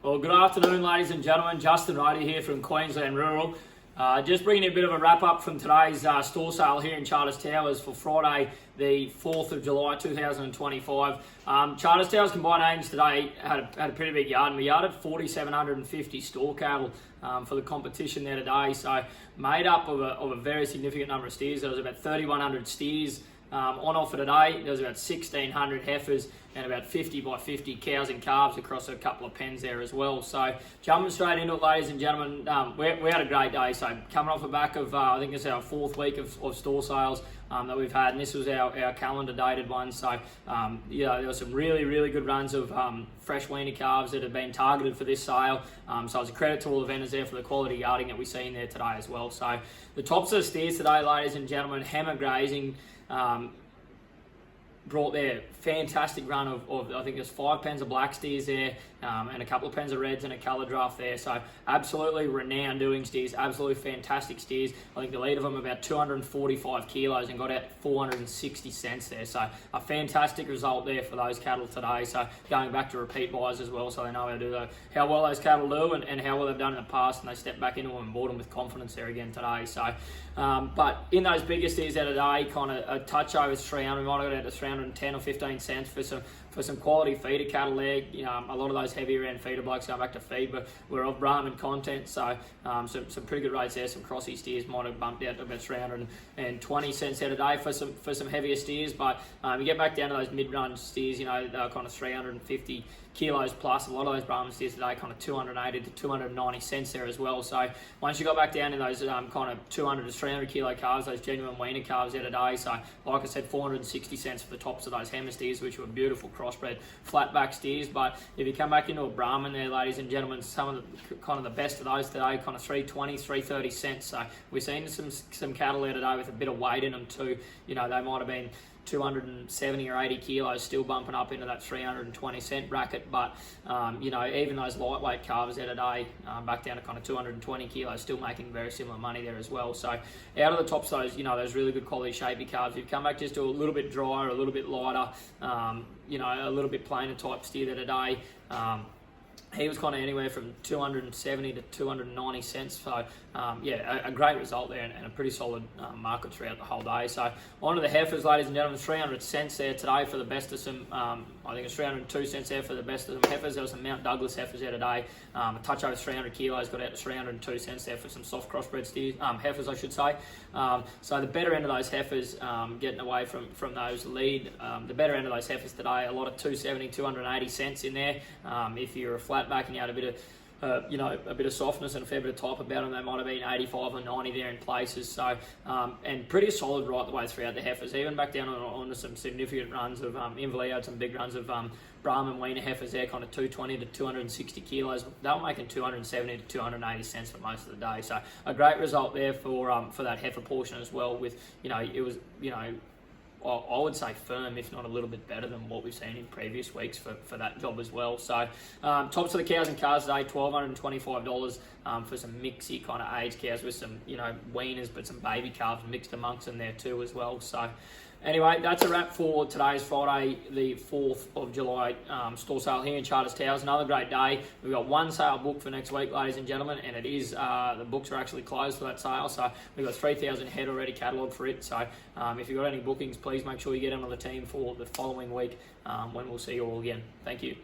Well, good afternoon, ladies and gentlemen. Justin Ryder here from Queensland Rural. Just bringing you a bit of a wrap-up from today's store sale here in Charters Towers for Friday, the 4th of July 2025. Charters Towers combined aims today had a pretty big yard, and we yarded 4,750 store cattle for the competition there today. So made up of a very significant number of steers. There was about 3,100 steers on offer today. There was about 1,600 heifers and about 50 by 50 cows and calves across a couple of pens there as well. So jumping straight into it, ladies and gentlemen, we had a great day. So coming off the back of, I think it's our 4th week of store sales that we've had, and this was our calendar dated one. So there were some really good runs of fresh weaner calves that have been targeted for this sale. So it's a credit to all the vendors there for the quality yarding that we see in there today as well. So the tops of the steers today, ladies and gentlemen, Hammer Grazing brought their fantastic run of I think there's 5 pens of black steers there, and a couple of pens of reds and a colour draft there. So absolutely renowned doing steers, absolutely fantastic steers. I think the lead of them about 245 kilos and got out 460 cents there. So a fantastic result there for those cattle today. So going back to repeat buys as well, so they know how well those cattle do and how well they've done in the past, and they step back into them and bought them with confidence there again today. So, but in those bigger steers there today, kind of a touch over 300, we might have got out to 310 or 15 cents for some quality feeder cattle there. A lot of those heavier end feeder blokes going back to feed, but we're of Brahman content, so some pretty good rates there. Some crossy steers might have bumped out to about 320 cents out a day for some heavier steers, but you get back down to those mid-run steers, they're kind of 350 kilos plus. A lot of those Brahman steers today kind of 280 to 290 cents there as well. So once you got back down to those kind of 200 to 300 kilo calves, those genuine weaner calves out today, so like I said, 460 cents for the tops of those Hammer steers, which were beautiful crossbred flatback steers. But if you come back into a Brahman there, ladies and gentlemen, some of the kind of the best of those today, kind of 320, 330 cents. So we're seeing some cattle there today with a bit of weight in them too. They might have been 270 or 80 kilos, still bumping up into that 320 cent bracket. But even those lightweight calves there today, back down to kind of 220 kilos, still making very similar money there as well. So out of the tops of those, those really good quality shapy calves, you've come back just to a little bit drier, a little bit lighter, a little bit plainer type steer there today. He was kind of anywhere from 270 to 290 cents. So, a great result there and a pretty solid market throughout the whole day. So, on to the heifers, ladies and gentlemen, 300 cents there today for the best of some, I think it's 302 cents there for the best of some heifers. There was some Mount Douglas heifers there today. A touch over 300 kilos, got out to 302 cents there for some soft crossbred steers, heifers, I should say. So, the better end of those heifers, getting away from those lead, the better end of those heifers today, a lot of 270, 280 cents in there. If you're a flat back and you had a bit of a bit of softness and a fair bit of type about them, they might have been 85 or 90 there in places. So and pretty solid right the way throughout the heifers, even back down onto some significant runs of Inverleigh had some big runs of Brahman weaner heifers there, kind of 220 to 260 kilos. They were making 270 to 280 cents for most of the day. So a great result there for that heifer portion as well. With it was I would say firm, if not a little bit better than what we've seen in previous weeks for that job as well. So tops of the cows and calves today, $1,225 for some mixy kind of aged cows with some weaners, but some baby calves mixed amongst them there too as well. So anyway, that's a wrap for today's Friday, the 4th of July store sale here in Charters Towers. Another great day. We've got one sale booked for next week, ladies and gentlemen, and it is, the books are actually closed for that sale. So we've got 3,000 head already catalogued for it. So if you've got any bookings, please make sure you get onto the team for the following week when we'll see you all again. Thank you.